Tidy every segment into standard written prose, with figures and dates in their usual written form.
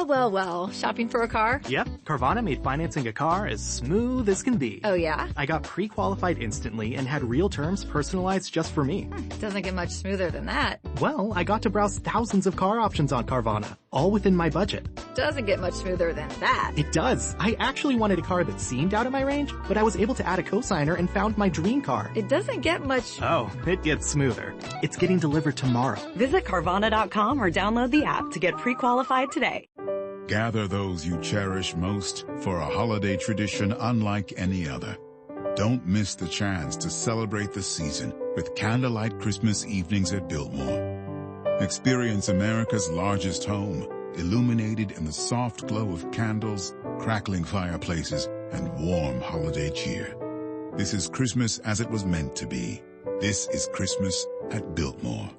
Well. Shopping for a car? Yep, Carvana made financing a car as smooth as can be. Oh, yeah? I got pre-qualified instantly and had real terms personalized just for me. Doesn't get much smoother than that. Well, I got to browse thousands of car options on Carvana, all within my budget. Doesn't get much smoother than that. It does. I actually wanted a car that seemed out of my range, but I was able to add a cosigner and found my dream car. It doesn't get much... Oh, it gets smoother. It's getting delivered tomorrow. Visit Carvana.com or download the app to get pre-qualified today. Gather those you cherish most for a holiday tradition unlike any other. Don't miss the chance to celebrate the season with candlelight Christmas evenings at Biltmore. Experience America's largest home, illuminated in the soft glow of candles, crackling fireplaces, and warm holiday cheer. This is Christmas as it was meant to be. This is Christmas at Biltmore.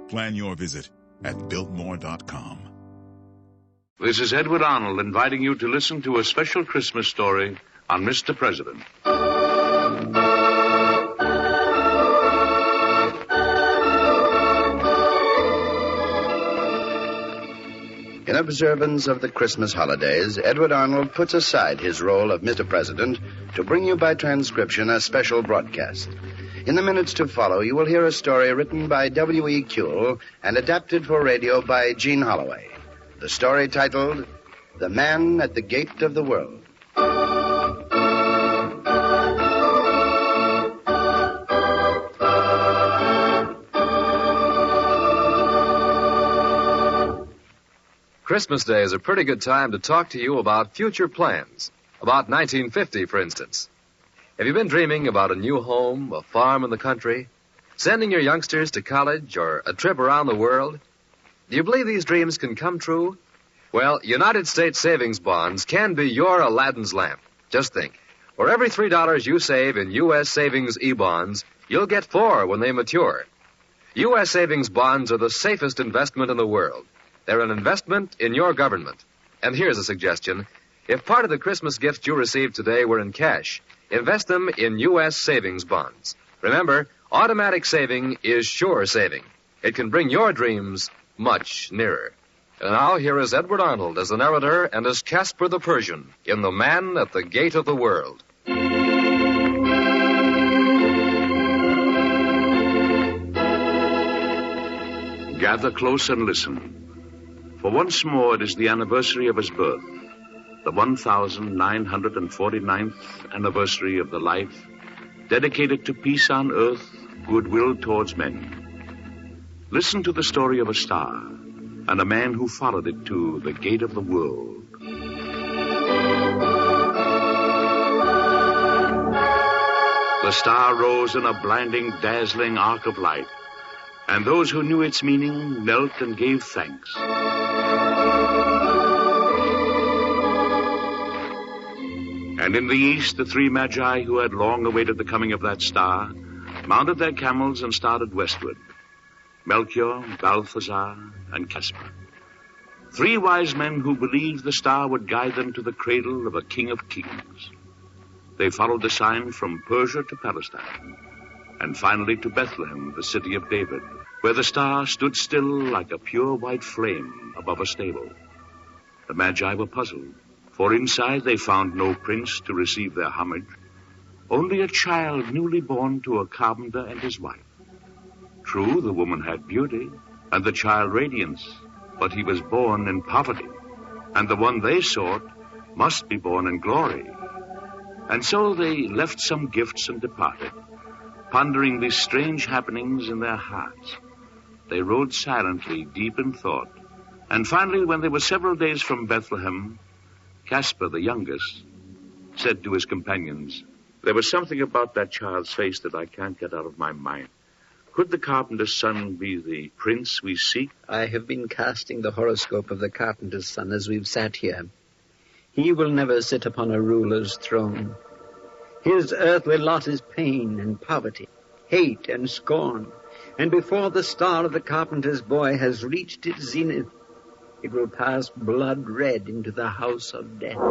Plan your visit at Biltmore.com. This is Edward Arnold inviting you to listen to a special Christmas story on Mr. President. In observance of the Christmas holidays, Edward Arnold puts aside his role of Mr. President to bring you by transcription a special broadcast. In the minutes to follow, you will hear a story written by W.E. Kuehl and adapted for radio by Gene Holloway. The story titled, The Man at the Gate of the World. Christmas Day is a pretty good time to talk to you about future plans. About 1950, for instance. Have you been dreaming about a new home, a farm in the country, sending your youngsters to college, or a trip around the world? Do you believe these dreams can come true? Well, United States savings bonds can be your Aladdin's lamp. Just think. For every $3 you save in U.S. savings e-bonds, you'll get 4 when they mature. U.S. savings bonds are the safest investment in the world. They're an investment in your government. And here's a suggestion. If part of the Christmas gifts you received today were in cash, invest them in U.S. savings bonds. Remember, automatic saving is sure saving. It can bring your dreams much nearer. And now here is Edward Arnold as the narrator and as Casper the Persian in The Man at the Gate of the World. Gather close and listen. For once more it is the anniversary of his birth, the 1949th anniversary of the life dedicated to peace on earth, goodwill towards men. Listen to the story of a star and a man who followed it to the gate of the world. The star rose in a blinding, dazzling arc of light, and those who knew its meaning knelt and gave thanks. And in the east, the 3 magi who had long awaited the coming of that star mounted their camels and started westward. Melchior, Balthazar, and Caspar. 3 wise men who believed the star would guide them to the cradle of a king of kings. They followed the sign from Persia to Palestine, and finally to Bethlehem, the city of David, where the star stood still like a pure white flame above a stable. The Magi were puzzled, for inside they found no prince to receive their homage, only a child newly born to a carpenter and his wife. True, the woman had beauty, and the child radiance, but he was born in poverty, and the one they sought must be born in glory. And so they left some gifts and departed, pondering these strange happenings in their hearts. They rode silently, deep in thought, and finally, when they were several days from Bethlehem, Caspar, the youngest, said to his companions, "There was something about that child's face that I can't get out of my mind. Could the carpenter's son be the prince we seek?" I have been casting the horoscope of the carpenter's son as we've sat here. He will never sit upon a ruler's throne. His earthly lot is pain and poverty, hate and scorn. And before the star of the carpenter's boy has reached its zenith, it will pass blood red into the house of death.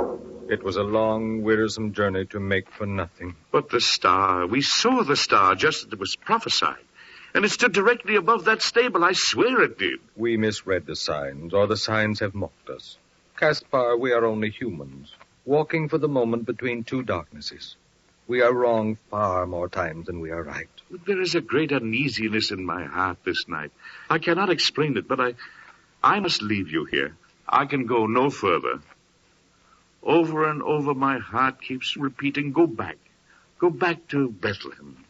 It was a long, wearisome journey to make for nothing. But the star, we saw the star just as it was prophesied. And it stood directly above that stable. I swear it did. We misread the signs, or the signs have mocked us. Caspar, we are only humans, walking for the moment between two darknesses. We are wrong far more times than we are right. There is a great uneasiness in my heart this night. I cannot explain it, but I must leave you here. I can go no further. Over and over my heart keeps repeating, go back. Go back to Bethlehem.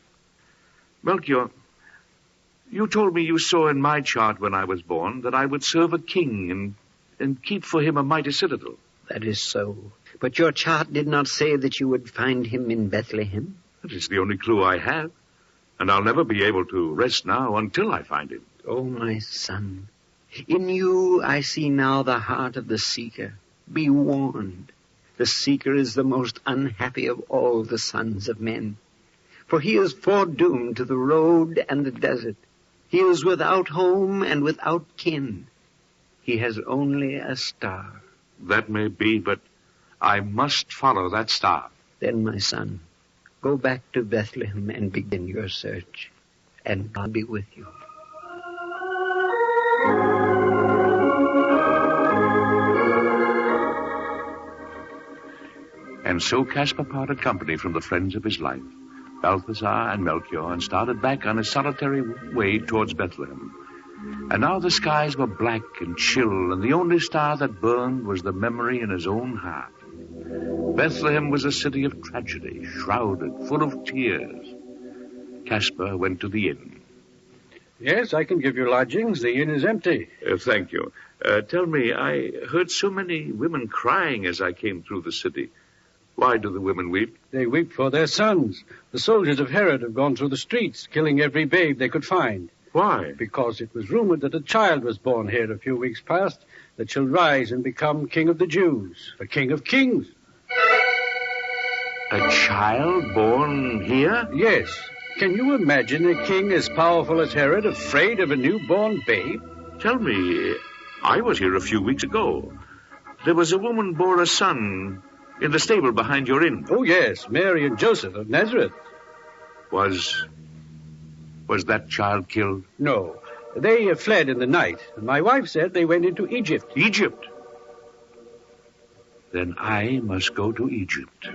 Melchior, you told me you saw in my chart when I was born that I would serve a king and keep for him a mighty citadel. That is so. But your chart did not say that you would find him in Bethlehem. That is the only clue I have. And I'll never be able to rest now until I find him. Oh, my son, in you I see now the heart of the seeker. Be warned. The seeker is the most unhappy of all the sons of men. For he is foredoomed to the road and the desert. He is without home and without kin. He has only a star. That may be, but I must follow that star. Then, my son, go back to Bethlehem and begin your search. And God be with you. And so Caspar parted company from the friends of his life, Balthazar and Melchior, and started back on his solitary way towards Bethlehem. And now the skies were black and chill, and the only star that burned was the memory in his own heart. Bethlehem was a city of tragedy, shrouded, full of tears. Caspar went to the inn. Yes, I can give you lodgings. The inn is empty. Thank you. Tell me, I heard so many women crying as I came through the city. Why do the women weep? They weep for their sons. The soldiers of Herod have gone through the streets, killing every babe they could find. Why? Because it was rumored that a child was born here a few weeks past that shall rise and become king of the Jews, a king of kings. A child born here? Yes. Can you imagine a king as powerful as Herod afraid of a newborn babe? Tell me, I was here a few weeks ago. There was a woman bore a son in the stable behind your inn. Oh, yes, Mary and Joseph of Nazareth. Was that child killed? No. They fled in the night. And my wife said they went into Egypt. Egypt? Then I must go to Egypt.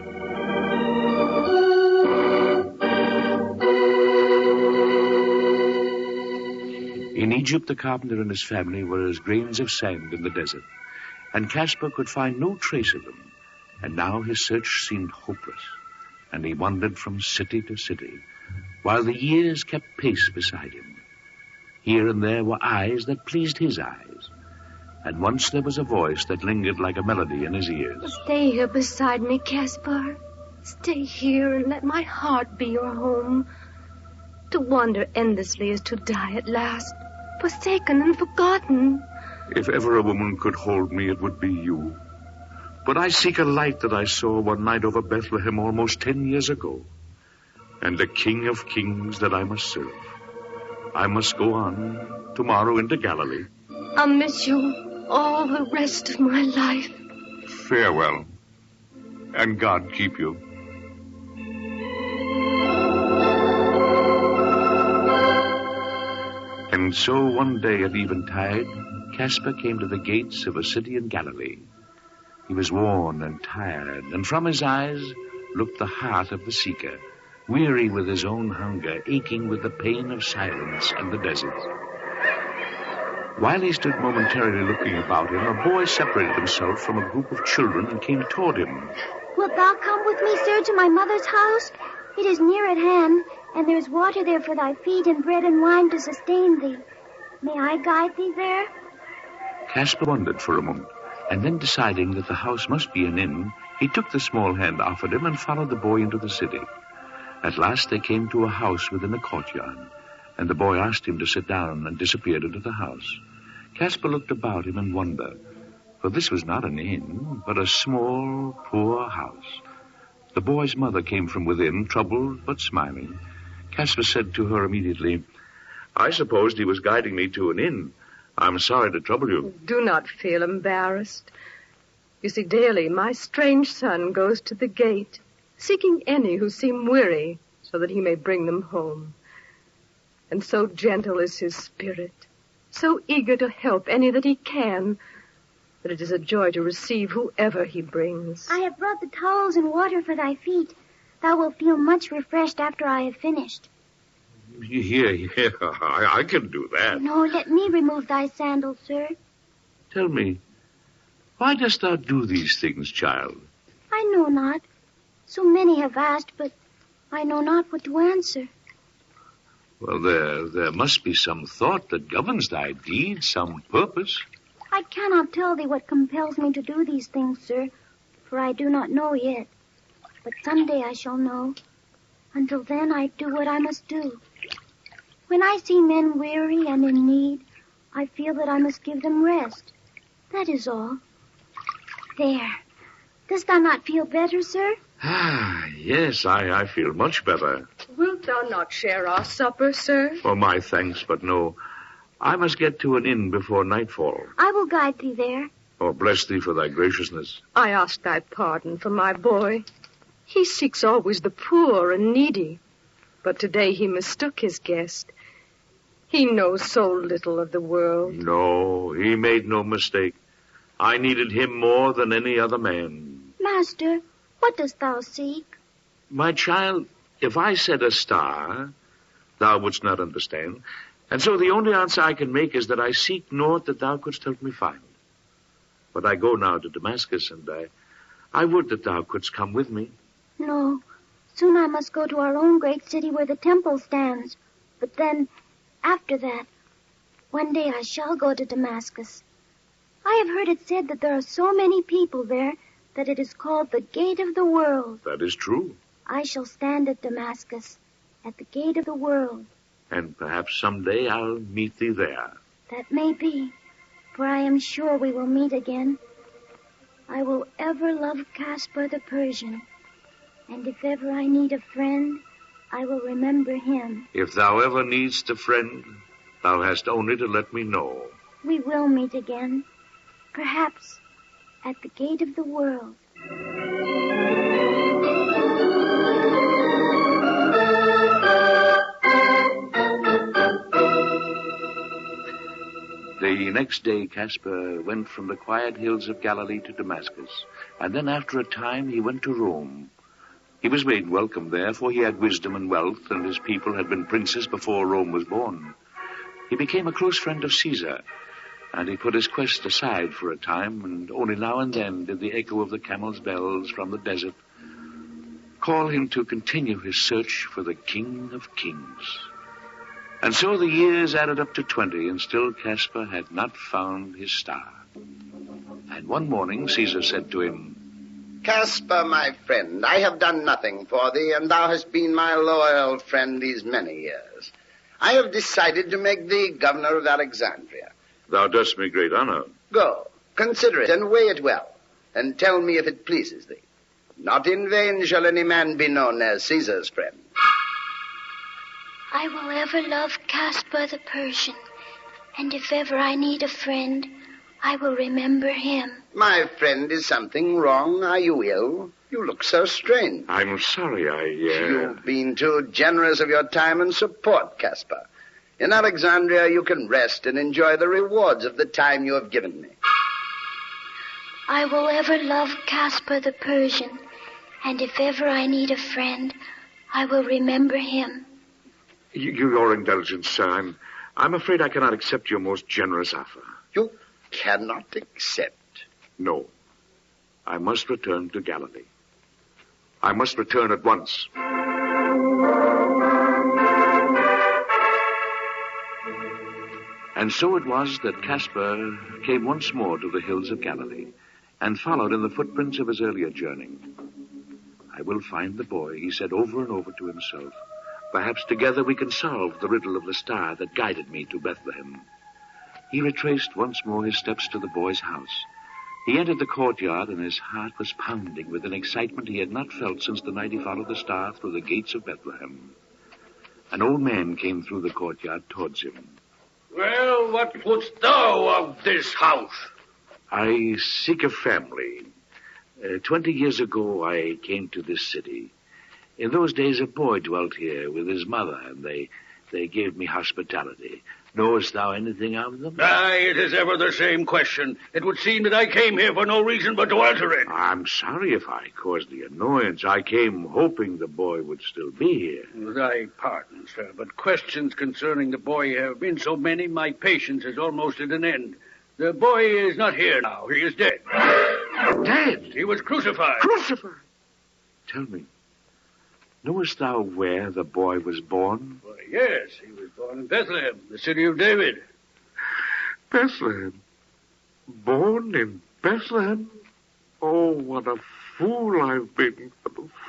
In Egypt, the carpenter and his family were as grains of sand in the desert, and Caspar could find no trace of them. And now his search seemed hopeless, and he wandered from city to city, while the years kept pace beside him. Here and there were eyes that pleased his eyes, and once there was a voice that lingered like a melody in his ears. Stay here beside me, Caspar. Stay here and let my heart be your home. To wander endlessly is to die at last, forsaken and forgotten. If ever a woman could hold me, it would be you. But I seek a light that I saw one night over Bethlehem almost 10 years ago, and the King of Kings that I must serve. I must go on tomorrow into Galilee. I'll miss you all the rest of my life. Farewell, and God keep you. And so one day at eventide, Caspar came to the gates of a city in Galilee. He was worn and tired, and from his eyes looked the heart of the seeker, weary with his own hunger, aching with the pain of silence and the desert. While he stood momentarily looking about him, a boy separated himself from a group of children and came toward him. Wilt thou come with me, sir, to my mother's house? It is near at hand, and there is water there for thy feet and bread and wine to sustain thee. May I guide thee there? Caspar wondered for a moment, and then deciding that the house must be an inn, he took the small hand offered him and followed the boy into the city. At last they came to a house within a courtyard, and the boy asked him to sit down and disappeared into the house. Caspar looked about him in wonder, for this was not an inn, but a small, poor house. The boy's mother came from within, troubled but smiling. Caspar said to her immediately, I supposed he was guiding me to an inn. I'm sorry to trouble you. Do not feel embarrassed. You see, daily my strange son goes to the gate, seeking any who seem weary, so that he may bring them home. And so gentle is his spirit, so eager to help any that he can, but it is a joy to receive whoever he brings. I have brought the towels and water for thy feet. Thou wilt feel much refreshed after I have finished. Here, I can do that. No, let me remove thy sandals, sir. Tell me, why dost thou do these things, child? I know not. So many have asked, but I know not what to answer. Well, there must be some thought that governs thy deeds, some purpose. I cannot tell thee what compels me to do these things, sir, for I do not know yet. But someday I shall know. Until then, I do what I must do. When I see men weary and in need, I feel that I must give them rest. That is all. There. Dost thou not feel better, sir? Ah, yes, I feel much better. Wilt thou not share our supper, sir? Oh, my thanks, but no. I must get to an inn before nightfall. I will guide thee there. Oh, bless thee for thy graciousness. I ask thy pardon for my boy. He seeks always the poor and needy. But today he mistook his guest. He knows so little of the world. No, he made no mistake. I needed him more than any other man. Master, what dost thou seek? My child, if I said a star, thou wouldst not understand. And so the only answer I can make is that I seek naught that thou couldst help me find. But I go now to Damascus, and I would that thou couldst come with me. No. Soon I must go to our own great city where the temple stands. But then, after that, one day I shall go to Damascus. I have heard it said that there are so many people there that it is called the Gate of the World. That is true. I shall stand at Damascus, at the Gate of the World. And perhaps someday I'll meet thee there. That may be, for I am sure we will meet again. I will ever love Caspar the Persian, and if ever I need a friend, I will remember him. If thou ever needst a friend, thou hast only to let me know. We will meet again, perhaps at the Gate of the World. The next day, Caspar went from the quiet hills of Galilee to Damascus, and then after a time he went to Rome. He was made welcome there, for he had wisdom and wealth, and his people had been princes before Rome was born. He became a close friend of Caesar, and he put his quest aside for a time, and only now and then did the echo of the camels' bells from the desert call him to continue his search for the King of Kings. And so the years added up to 20, and still Caspar had not found his star. And one morning Caesar said to him, Caspar, my friend, I have done nothing for thee, and thou hast been my loyal friend these many years. I have decided to make thee governor of Alexandria. Thou dost me great honor. Go, consider it, and weigh it well, and tell me if it pleases thee. Not in vain shall any man be known as Caesar's friend. I will ever love Caspar the Persian, and if ever I need a friend, I will remember him. My friend, is something wrong? Are you ill? You look so strange. I'm sorry, You've been too generous of your time and support, Caspar. In Alexandria, you can rest and enjoy the rewards of the time you have given me. I will ever love Caspar the Persian, and if ever I need a friend, I will remember him. Your indulgence, sir. I'm afraid I cannot accept your most generous offer. You cannot accept? No. I must return to Galilee. I must return at once. And so it was that Caspar came once more to the hills of Galilee and followed in the footprints of his earlier journey. I will find the boy, he said over and over to himself. Perhaps together we can solve the riddle of the star that guided me to Bethlehem. He retraced once more his steps to the boy's house. He entered the courtyard, and his heart was pounding with an excitement he had not felt since the night he followed the star through the gates of Bethlehem. An old man came through the courtyard towards him. Well, what wouldst thou of this house? I seek a family. 20 years ago, I came to this city. In those days, a boy dwelt here with his mother, and they gave me hospitality. Knowest thou anything of them? Aye, it is ever the same question. It would seem that I came here for no reason but to answer it. I'm sorry if I caused the annoyance. I came hoping the boy would still be here. Thy pardon, sir, but questions concerning the boy have been so many, my patience is almost at an end. The boy is not here now. He is dead. Dead? He was crucified. Crucified? Tell me, knowest thou where the boy was born? Why, yes, he was born in Bethlehem, the city of David. Bethlehem? Born in Bethlehem? Oh, what a fool I've been.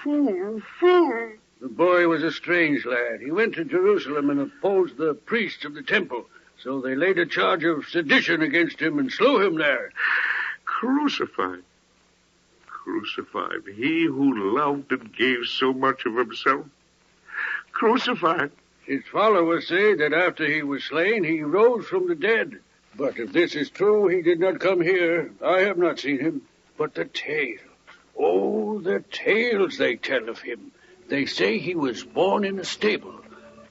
Fool. The boy was a strange lad. He went to Jerusalem and opposed the priests of the temple. So they laid a charge of sedition against him and slew him there. Crucified. He who loved and gave so much of himself. Crucified. His followers say that after he was slain, he rose from the dead. But if this is true, he did not come here. I have not seen him. But the tales. Oh, the tales they tell of him. They say he was born in a stable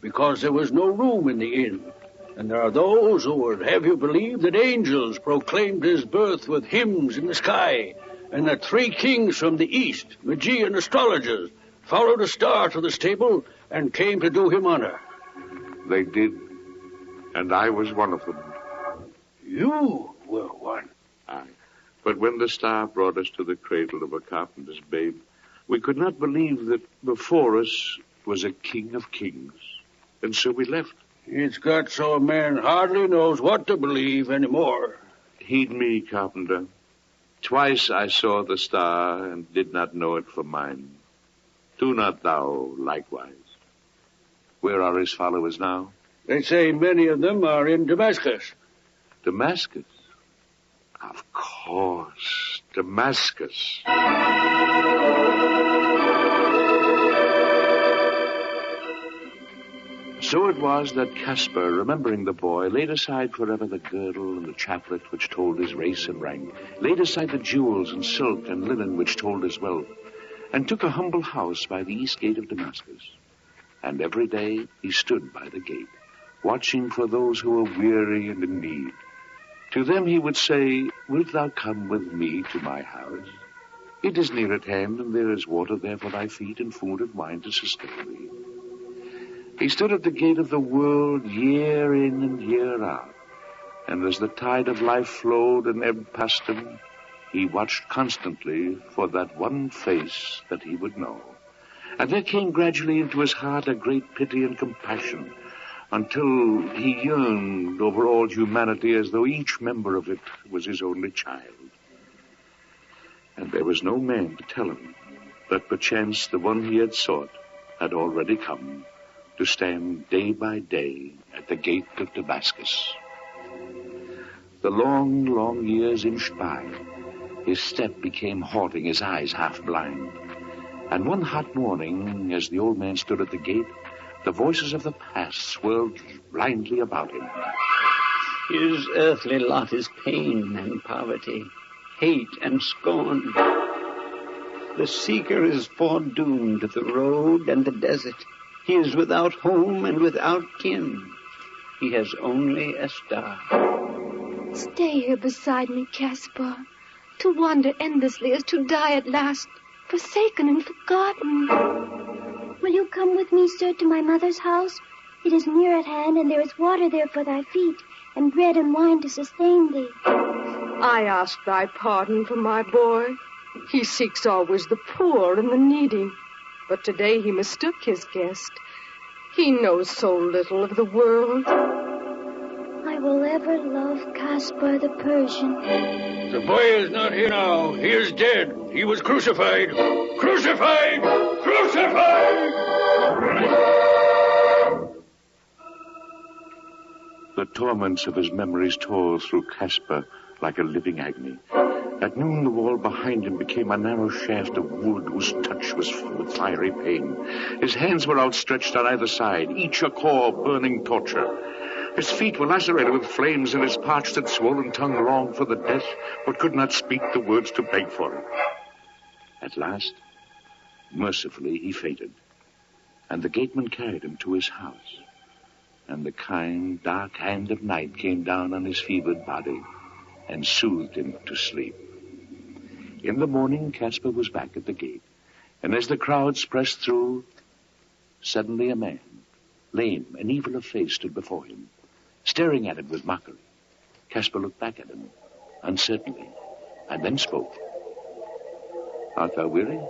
because there was no room in the inn. And there are those who would have you believe that angels proclaimed his birth with hymns in the sky, and that 3 kings from the east, Magian astrologers, followed a star to the stable and came to do him honor. They did, and I was one of them. You were one? Aye. But when the star brought us to the cradle of a carpenter's babe, we could not believe that before us was a king of kings, and so we left. It's got so a man hardly knows what to believe anymore. Heed me, carpenter. Twice I saw the star and did not know it for mine. Do not thou likewise. Where are his followers now? They say many of them are in Damascus. Damascus? Of course, Damascus. So it was that Caspar, remembering the boy, laid aside forever the girdle and the chaplet which told his race and rank, laid aside the jewels and silk and linen which told his wealth, and took a humble house by the east gate of Damascus. And every day he stood by the gate, watching for those who were weary and in need. To them he would say, "Wilt thou come with me to my house? It is near at hand, and there is water there for thy feet, and food and wine to sustain thee." He stood at the gate of the world year in and year out, and as the tide of life flowed and ebbed past him, he watched constantly for that one face that he would know. And there came gradually into his heart a great pity and compassion, until he yearned over all humanity as though each member of it was his only child. And there was no man to tell him that perchance the one he had sought had already come to stand day by day at the gate of Damascus. The long, long years inched by. His step became halting, his eyes half blind. And one hot morning, as the old man stood at the gate, the voices of the past swirled blindly about him. His earthly lot is pain and poverty, hate and scorn. The seeker is foredoomed to the road and the desert. He is without home and without kin. He has only a star. Stay here beside me, Caspar. To wander endlessly is to die at last, forsaken and forgotten. Will you come with me, sir, to my mother's house? It is near at hand, and there is water there for thy feet, and bread and wine to sustain thee. I ask thy pardon for my boy. He seeks always the poor and the needy. But today he mistook his guest. He knows so little of the world. I will ever love Caspar the Persian. The boy is not here now. He is dead. He was crucified. Crucified! Crucified! The torments of his memories tore through Caspar like a living agony. At noon, the wall behind him became a narrow shaft of wood whose touch was full of fiery pain. His hands were outstretched on either side, each a core of burning torture. His feet were lacerated with flames, and his parched and swollen tongue longed for the death, but could not speak the words to beg for it. At last, mercifully, he fainted, and the gateman carried him to his house. and the kind, dark hand of night came down on his fevered body and soothed him to sleep. In the morning, Caspar was back at the gate, and as the crowds pressed through, suddenly a man, lame and evil of face, stood before him, staring at him with mockery. Caspar looked back at him, uncertainly, and then spoke. Art thou weary?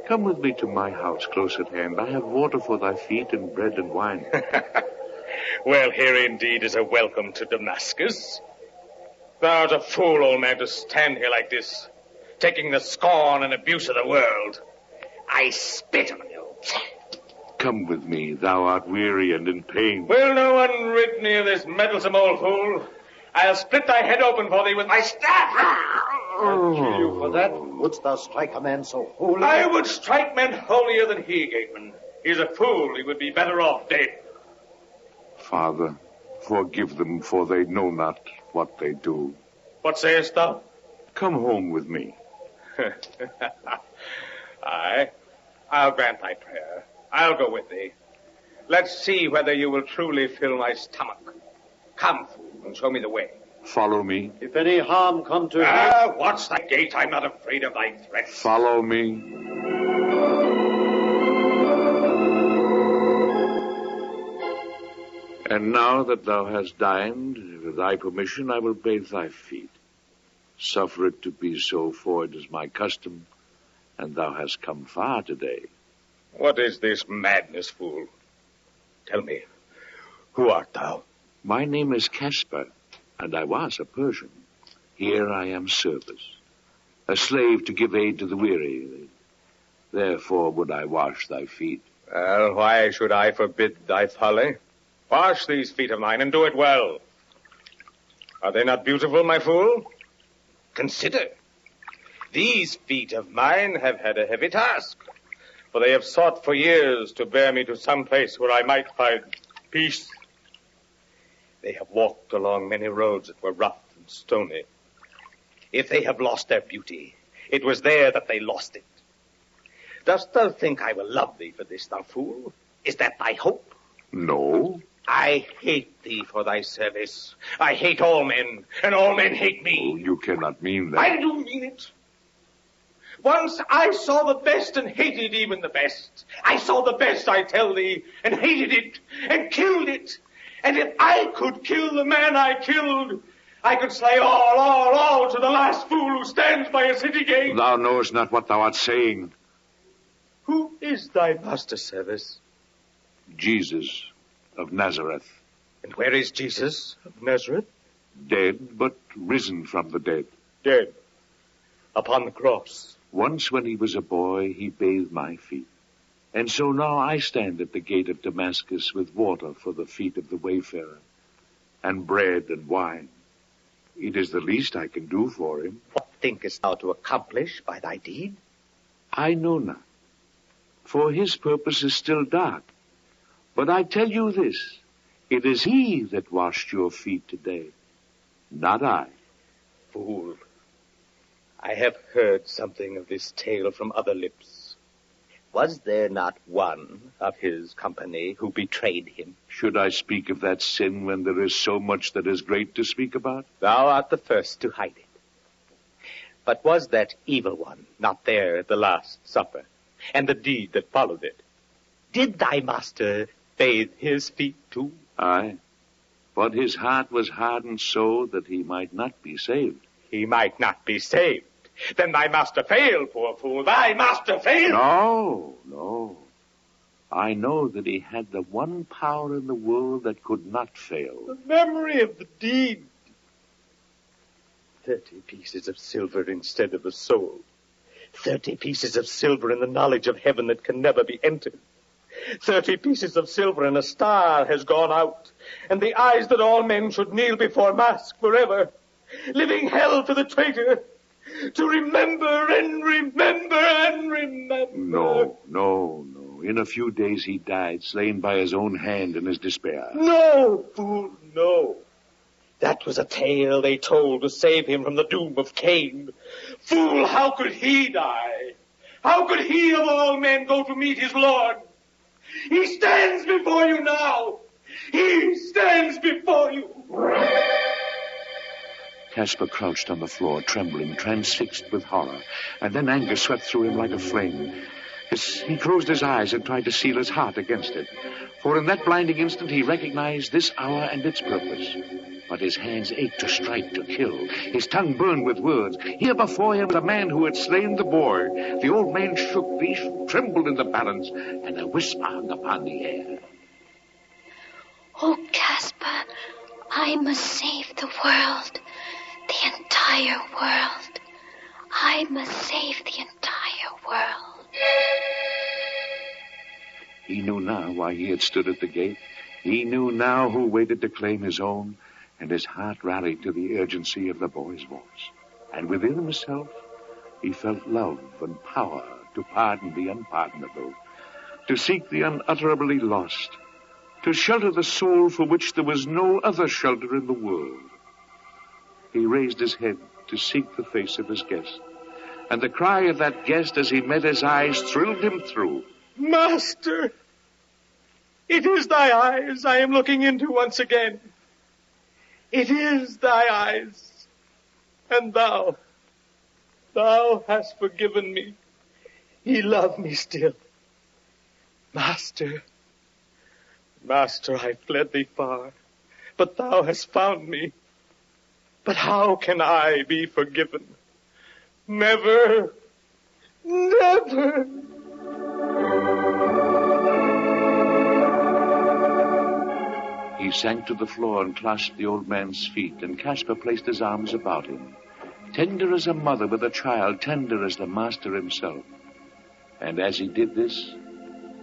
Come with me to my house close at hand. I have water for thy feet and bread and wine. Well, here indeed is a welcome to Damascus. Thou art a fool, old man, to stand here like this, taking the scorn and abuse of the world. I spit on you. Come with me. Thou art weary and in pain. Will no one rid me of this meddlesome old fool? I'll split thy head open for thee with my staff. I'll kill you for that. Wouldst thou strike a man so holy? I would strike men holier than he, Gateman. He's a fool. He would be better off dead. Father, forgive them, for they know not what they do. What sayest thou? Come home with me. Aye, I'll grant thy prayer. I'll go with thee. Let's see whether you will truly fill my stomach. Come, fool, and show me the way. Follow me. If any harm come to him... Watch thy gait. I'm not afraid of thy threats. Follow me. And now that thou hast dined, with thy permission, I will bathe thy feet. Suffer it to be so, for it is my custom, and thou hast come far today. What is this madness, fool? Tell me, who art thou? My name is Caspar, and I was a Persian. Here I am service, a slave to give aid to the weary. Therefore would I wash thy feet. Well, why should I forbid thy folly? Wash these feet of mine and do it well. Are they not beautiful, my fool? Consider. These feet of mine have had a heavy task, for they have sought for years to bear me to some place where I might find peace. They have walked along many roads that were rough and stony. If they have lost their beauty, it was there that they lost it. Dost thou think I will love thee for this, thou fool? Is that thy hope? No. I hate thee for thy service. I hate all men, and all men hate me. Oh, you cannot mean that. I do mean it. Once I saw the best and hated even the best. I saw the best, I tell thee, and hated it, and killed it. And if I could kill the man I killed, I could slay all to the last fool who stands by a city gate. Thou knowest not what thou art saying. Who is thy master service? Jesus of Nazareth. And where is Jesus of Nazareth? Dead, but risen from the dead. Dead. Upon the cross. Once when he was a boy, he bathed my feet. And so now I stand at the gate of Damascus with water for the feet of the wayfarer, and bread and wine. It is the least I can do for him. What thinkest thou to accomplish by thy deed? I know not, for his purpose is still dark. But I tell you this, it is he that washed your feet today, not I. Fool, I have heard something of this tale from other lips. Was there not one of his company who betrayed him? Should I speak of that sin when there is so much that is great to speak about? Thou art the first to hide it. But was that evil one not there at the Last Supper, and the deed that followed it? Did thy master bathe his feet too? Aye, but his heart was hardened so that he might not be saved. He might not be saved. Then thy master failed, poor fool. Thy master failed. No. I know that he had the one power in the world that could not fail. The memory of the deed. 30 pieces of silver instead of a soul. 30 pieces of silver in the knowledge of heaven that can never be entered. 30 pieces of silver and a star has gone out, and the eyes that all men should kneel before mask forever, living hell to the traitor, to remember and remember and remember. No. In a few days he died, slain by his own hand in his despair. No, fool, no. That was a tale they told to save him from the doom of Cain. Fool, how could he die? How could he of all men go to meet his Lord? He stands before you now. He stands before you. Caspar crouched on the floor, trembling, transfixed with horror, and then anger swept through him like a flame. He closed his eyes and tried to seal his heart against it, for in that blinding instant he recognized this hour and its purpose. But his hands ached to strike, to kill. His tongue burned with words. Here before him was a man who had slain the boy. The old man shook, the issue trembled in the balance, and a whisper hung upon the air. Oh, Caspar, I must save the world. The entire world. I must save the entire world. He knew now why he had stood at the gate. He knew now who waited to claim his own, and his heart rallied to the urgency of the boy's voice. And within himself, he felt love and power to pardon the unpardonable, to seek the unutterably lost, to shelter the soul for which there was no other shelter in the world. He raised his head to seek the face of his guest, and the cry of that guest as he met his eyes thrilled him through. Master, it is thy eyes I am looking into once again. It is thy eyes, and thou hast forgiven me. Ye love me still. Master, I fled thee far, but thou hast found me. But how can I be forgiven? Never, never. He sank to the floor and clasped the old man's feet, and Caspar placed his arms about him, tender as a mother with a child, tender as the master himself. And as he did this,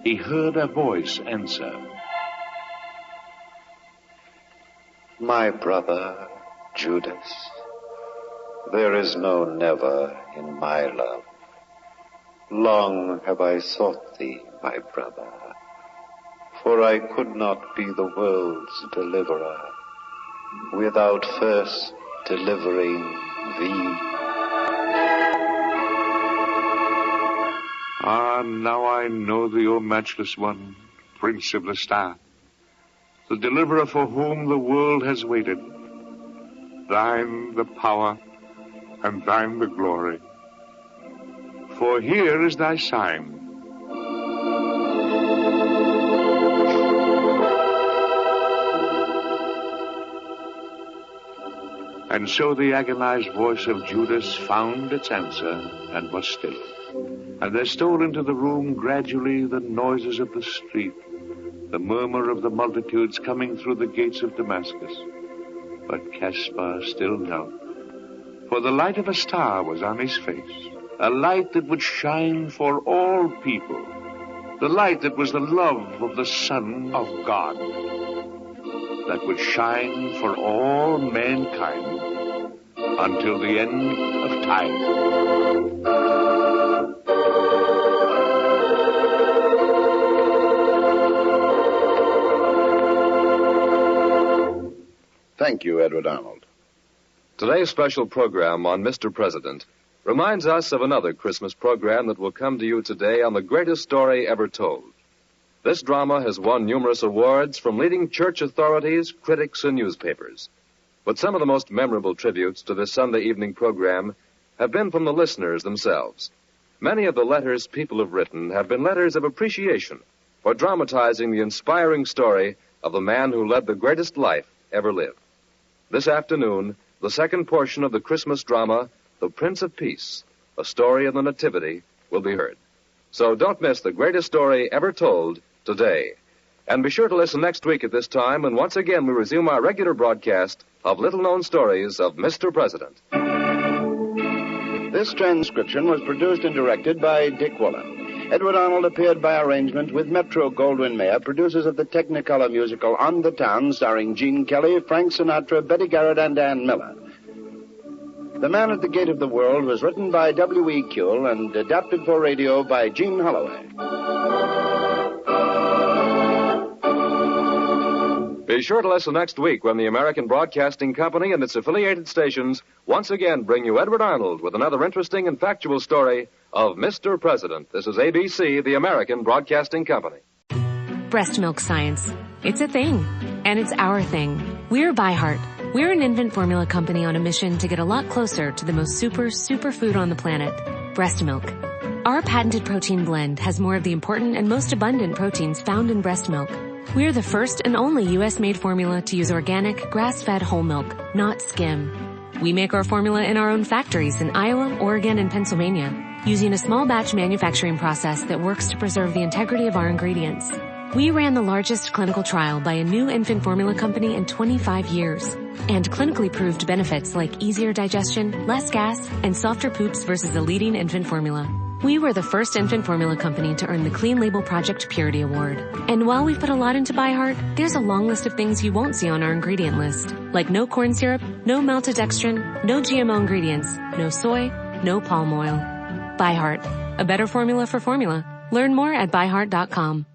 he heard a voice answer. My brother, Judas, there is no never in my love. Long have I sought thee, my brother, for I could not be the world's deliverer without first delivering thee. Ah, now I know thee, O matchless one, Prince of the Star, the deliverer for whom the world has waited. Thine the power, and thine the glory. For here is thy sign. And so the agonized voice of Judas found its answer and was still. And there stole into the room gradually the noises of the street, the murmur of the multitudes coming through the gates of Damascus. But Caspar still knelt, for the light of a star was on his face, a light that would shine for all people, the light that was the love of the Son of God, that would shine for all mankind until the end of time. Thank you, Edward Arnold. Today's special program on Mr. President reminds us of another Christmas program that will come to you today on the greatest story ever told. This drama has won numerous awards from leading church authorities, critics, and newspapers. But some of the most memorable tributes to this Sunday evening program have been from the listeners themselves. Many of the letters people have written have been letters of appreciation for dramatizing the inspiring story of the man who led the greatest life ever lived. This afternoon, the second portion of the Christmas drama, The Prince of Peace, a story of the Nativity, will be heard. So don't miss the greatest story ever told today. And be sure to listen next week at this time when once again we resume our regular broadcast of little-known stories of Mr. President. This transcription was produced and directed by Dick Woolen. Edward Arnold appeared by arrangement with Metro-Goldwyn-Mayer, producers of the Technicolor musical On the Town, starring Gene Kelly, Frank Sinatra, Betty Garrett, and Ann Miller. The Man at the Gate of the World was written by W.E. Kuehl and adapted for radio by Gene Holloway. Be sure to listen next week when the American Broadcasting Company and its affiliated stations once again bring you Edward Arnold with another interesting and factual story of Mr. President. This is ABC, the American Broadcasting Company. Breast milk science. It's a thing. and it's our thing. We're ByHeart. We're an infant formula company on a mission to get a lot closer to the most super food on the planet, breast milk. Our patented protein blend has more of the important and most abundant proteins found in breast milk. We're the first and only U.S.-made formula to use organic, grass-fed whole milk, not skim. We make our formula in our own factories in Iowa, Oregon, and Pennsylvania, using a small batch manufacturing process that works to preserve the integrity of our ingredients. We ran the largest clinical trial by a new infant formula company in 25 years, and clinically proved benefits like easier digestion, less gas, and softer poops versus a leading infant formula. We were the first infant formula company to earn the Clean Label Project Purity Award. And while we've put a lot into ByHeart, there's a long list of things you won't see on our ingredient list, like no corn syrup, no maltodextrin, no GMO ingredients, no soy, no palm oil. ByHeart, a better formula for formula. Learn more at byheart.com.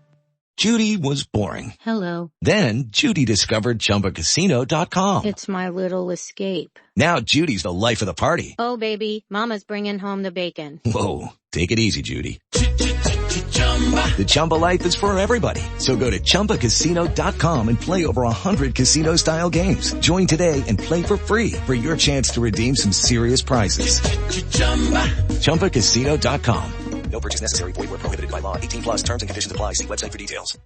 Judy was boring. Hello. Then Judy discovered ChumbaCasino.com. It's my little escape. Now Judy's the life of the party. Oh, baby, mama's bringing home the bacon. Whoa, take it easy, Judy. The Chumba life is for everybody. So go to ChumbaCasino.com and play over 100 casino-style games. Join today and play for free for your chance to redeem some serious prizes. ChumbaCasino.com. No purchase necessary. Void where prohibited by law. 18+ terms and conditions apply. See website for details.